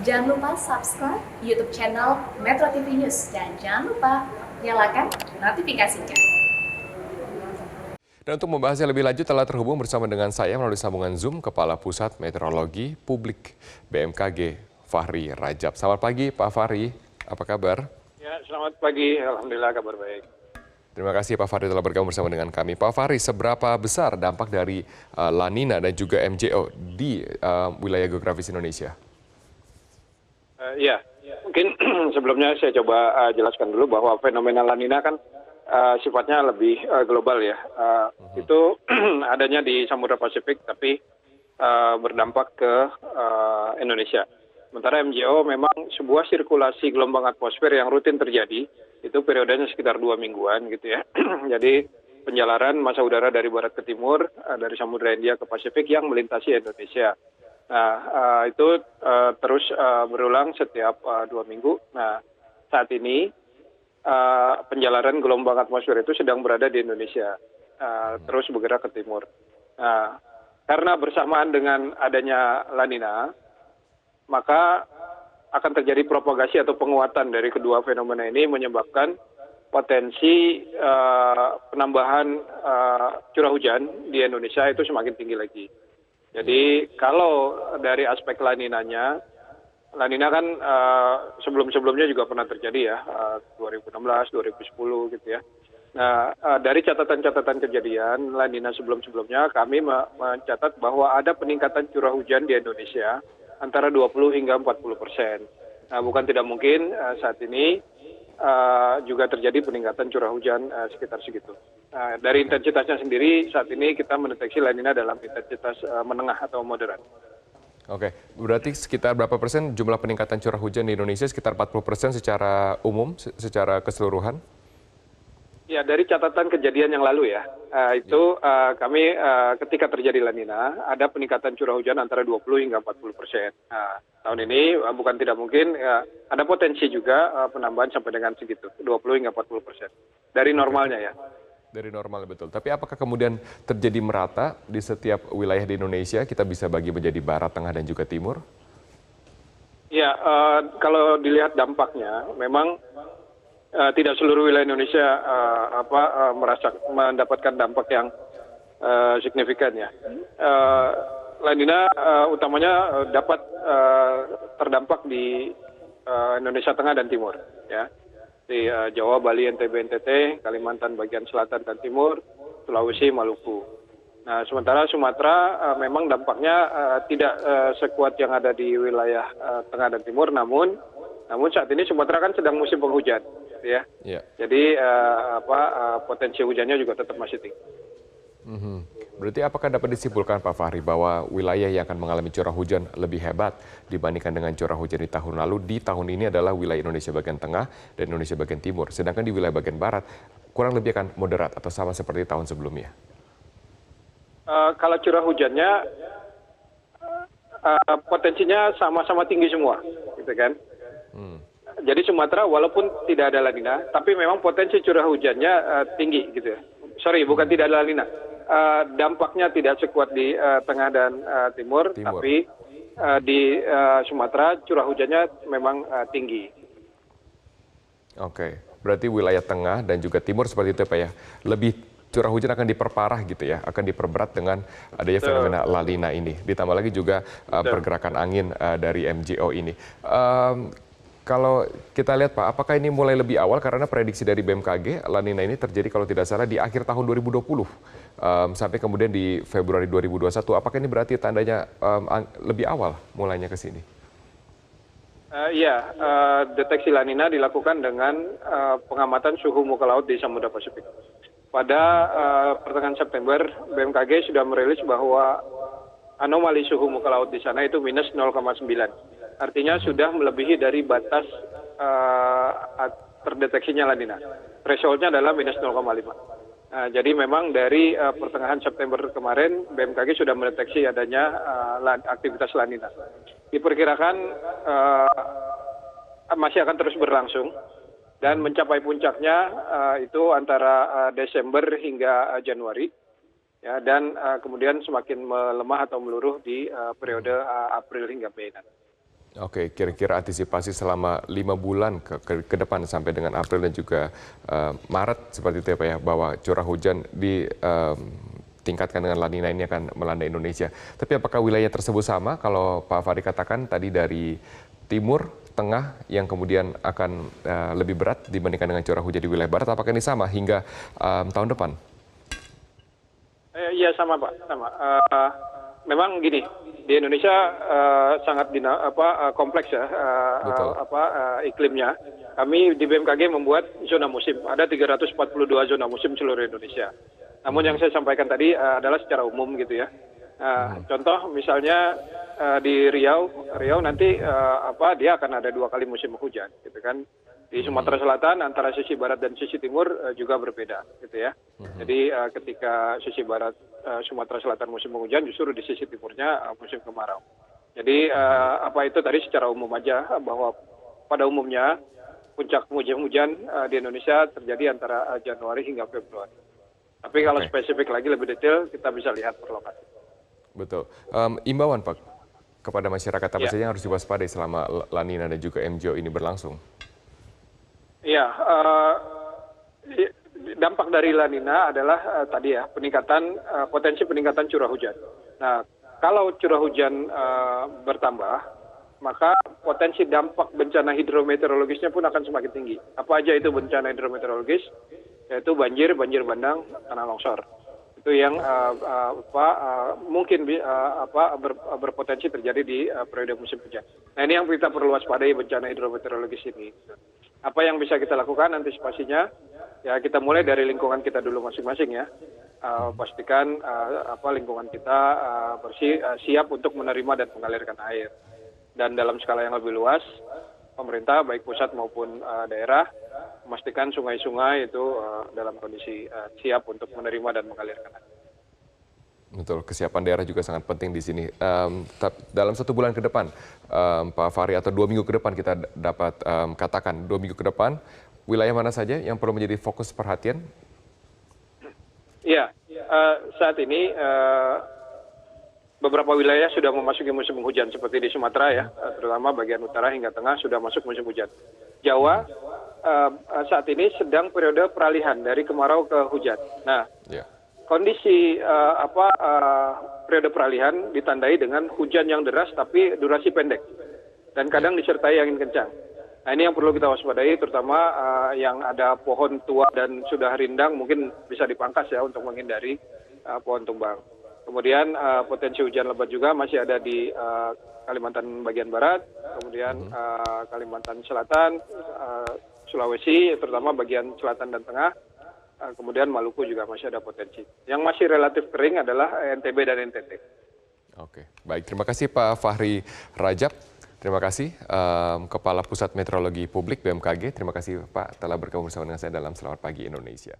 Jangan lupa subscribe YouTube channel Metro TV News dan jangan lupa nyalakan notifikasinya. Dan untuk membahasnya lebih lanjut telah terhubung bersama dengan saya melalui sambungan Zoom Kepala Pusat Meteorologi Publik BMKG Fahri Rajab. Selamat pagi Pak Fahri, apa kabar? Ya, selamat pagi. Alhamdulillah kabar baik. Terima kasih Pak Fahri telah bergabung bersama dengan kami. Pak Fahri, seberapa besar dampak dari La Nina dan juga MJO di wilayah geografis Indonesia? Ya, mungkin sebelumnya saya coba jelaskan dulu bahwa fenomena La Nina kan sifatnya lebih global ya. Itu adanya di Samudra Pasifik tapi berdampak ke Indonesia. Sementara MJO memang sebuah sirkulasi gelombang atmosfer yang rutin terjadi, itu periodenya sekitar 2 mingguan gitu ya. Jadi penjalaran massa udara dari barat ke timur, dari Samudra Hindia ke Pasifik yang melintasi Indonesia. Nah, itu terus berulang setiap 2 minggu. Nah, saat ini penjalaran gelombang atmosfer itu sedang berada di Indonesia, terus bergerak ke timur. Nah, karena bersamaan dengan adanya La Nina, maka akan terjadi propagasi atau penguatan dari kedua fenomena ini menyebabkan potensi penambahan curah hujan di Indonesia itu semakin tinggi lagi. Jadi kalau dari aspek La Ninanya, La Nina kan sebelum-sebelumnya juga pernah terjadi ya, 2016, 2010 gitu ya. Nah, dari catatan-catatan kejadian La Nina sebelum-sebelumnya kami mencatat bahwa ada peningkatan curah hujan di Indonesia antara 20 hingga 40%. Nah, bukan tidak mungkin saat ini juga terjadi peningkatan curah hujan sekitar segitu. Dari intensitasnya sendiri saat ini kita mendeteksi La Nina dalam intensitas menengah atau moderat. Oke, berarti sekitar berapa persen jumlah peningkatan curah hujan di Indonesia? Sekitar 40% secara umum, secara keseluruhan? Ya, dari catatan kejadian yang lalu ya, itu kami ketika terjadi La Nina, ada peningkatan curah hujan antara 20 hingga 40%. Nah, tahun ini bukan tidak mungkin, ada potensi juga penambahan sampai dengan segitu, 20 hingga 40%. Dari normalnya ya. Dari normal betul. Tapi apakah kemudian terjadi merata di setiap wilayah di Indonesia? Kita bisa bagi menjadi barat, tengah, dan juga timur? Ya, kalau dilihat dampaknya, memang tidak seluruh wilayah Indonesia mendapatkan dampak yang signifikan ya. La Nina utamanya dapat terdampak di Indonesia Tengah dan Timur ya. Di Jawa, Bali, NTB, NTT, Kalimantan bagian selatan dan timur, Sulawesi, Maluku. Nah, sementara Sumatera memang dampaknya tidak sekuat yang ada di wilayah tengah dan timur, namun saat ini Sumatera kan sedang musim penghujan, gitu ya. Yeah. Jadi potensi hujannya juga tetap masih tinggi. Berarti apakah dapat disimpulkan Pak Fahri bahwa wilayah yang akan mengalami curah hujan lebih hebat dibandingkan dengan curah hujan di tahun lalu, di tahun ini adalah wilayah Indonesia bagian tengah dan Indonesia bagian timur, sedangkan di wilayah bagian barat kurang lebih akan moderat atau sama seperti tahun sebelumnya? Kalau curah hujannya potensinya sama-sama tinggi semua, gitu kan? Jadi Sumatera walaupun tidak ada La Nina, tapi memang potensi curah hujannya tinggi gitu ya. Sorry, bukan tidak ada La Nina. Dampaknya tidak sekuat di tengah dan timur, tapi di Sumatera curah hujannya memang tinggi. Oke, berarti wilayah tengah dan juga timur seperti itu Pak ya, lebih curah hujan akan diperparah gitu ya, akan diperberat dengan adanya fenomena La Nina ini. Ditambah lagi juga pergerakan angin dari MJO ini. Kalau kita lihat Pak, apakah ini mulai lebih awal karena prediksi dari BMKG La Nina ini terjadi kalau tidak salah di akhir tahun 2020 sampai kemudian di Februari 2021. Apakah ini berarti tandanya lebih awal mulainya ke sini? Deteksi La Nina dilakukan dengan pengamatan suhu muka laut di Samudra Pasifik. Pada pertengahan September, BMKG sudah merilis bahwa anomali suhu muka laut di sana itu minus 0,9. Artinya sudah melebihi dari batas terdeteksinya La Nina. Thresholdnya adalah minus 0,5. Jadi memang dari pertengahan September kemarin BMKG sudah mendeteksi adanya aktivitas La Nina. Diperkirakan masih akan terus berlangsung dan mencapai puncaknya itu antara Desember hingga Januari. Ya, dan kemudian semakin melemah atau meluruh di periode April hingga Mei. Oke, kira-kira antisipasi selama 5 bulan ke depan sampai dengan April dan juga Maret seperti itu ya Pak ya, bahwa curah hujan ditingkatkan dengan La Nina ini akan melanda Indonesia. Tapi apakah wilayah tersebut sama kalau Pak Fahri katakan tadi dari timur, tengah yang kemudian akan lebih berat dibandingkan dengan curah hujan di wilayah barat, apakah ini sama hingga tahun depan? Iya sama Pak, sama. Memang gini, di Indonesia sangat kompleks ya iklimnya. Kami di BMKG membuat zona musim, ada 342 zona musim seluruh Indonesia. Namun yang saya sampaikan tadi adalah secara umum gitu ya. Contoh misalnya di Riau nanti dia akan ada 2 kali musim hujan, gitu kan. Di Sumatera Selatan antara sisi barat dan sisi timur juga berbeda, gitu ya. Jadi ketika sisi barat Sumatera Selatan musim penghujan, justru di sisi timurnya musim kemarau. Jadi itu tadi secara umum aja bahwa pada umumnya puncak musim hujan di Indonesia terjadi antara Januari hingga Februari. Tapi kalau spesifik lagi lebih detail kita bisa lihat per lokasi. Betul. Imbauan Pak kepada masyarakat apa saja yang harus diwaspadai selama La Nina dan juga MJO ini berlangsung? Iya, dampak dari La Nina adalah tadi ya potensi peningkatan curah hujan. Nah, kalau curah hujan bertambah, maka potensi dampak bencana hidrometeorologisnya pun akan semakin tinggi. Apa aja itu bencana hidrometeorologis? Yaitu banjir bandang, tanah longsor. Itu yang mungkin berpotensi terjadi di periode musim hujan. Nah, ini yang kita perlu waspadai bencana hidrometeorologis ini. Apa yang bisa kita lakukan antisipasinya? Ya kita mulai dari lingkungan kita dulu masing-masing ya. Pastikan lingkungan kita bersih, siap untuk menerima dan mengalirkan air. Dan dalam skala yang lebih luas, pemerintah baik pusat maupun daerah memastikan sungai-sungai itu dalam kondisi siap untuk menerima dan mengalirkan air. Betul, kesiapan daerah juga sangat penting di sini. Dalam 1 bulan ke depan, Pak Fahri, atau 2 minggu ke depan kita dapat katakan 2 minggu ke depan, wilayah mana saja yang perlu menjadi fokus perhatian? Iya, saat ini beberapa wilayah sudah memasuki musim hujan seperti di Sumatera ya, terutama bagian utara hingga tengah sudah masuk musim hujan. Jawa saat ini sedang periode peralihan dari kemarau ke hujan. Nah, kondisi periode peralihan ditandai dengan hujan yang deras tapi durasi pendek dan kadang disertai angin kencang. Nah, ini yang perlu kita waspadai, terutama yang ada pohon tua dan sudah rindang mungkin bisa dipangkas ya untuk menghindari pohon tumbang. Kemudian potensi hujan lebat juga masih ada di Kalimantan bagian barat, kemudian Kalimantan Selatan, Sulawesi, terutama bagian selatan dan tengah. Kemudian Maluku juga masih ada potensi. Yang masih relatif kering adalah NTB dan NTT. Oke, baik. Terima kasih Pak Fahri Rajab. Terima kasih Kepala Pusat Meteorologi Publik BMKG. Terima kasih Pak telah bergabung bersama dengan saya dalam Selamat Pagi Indonesia.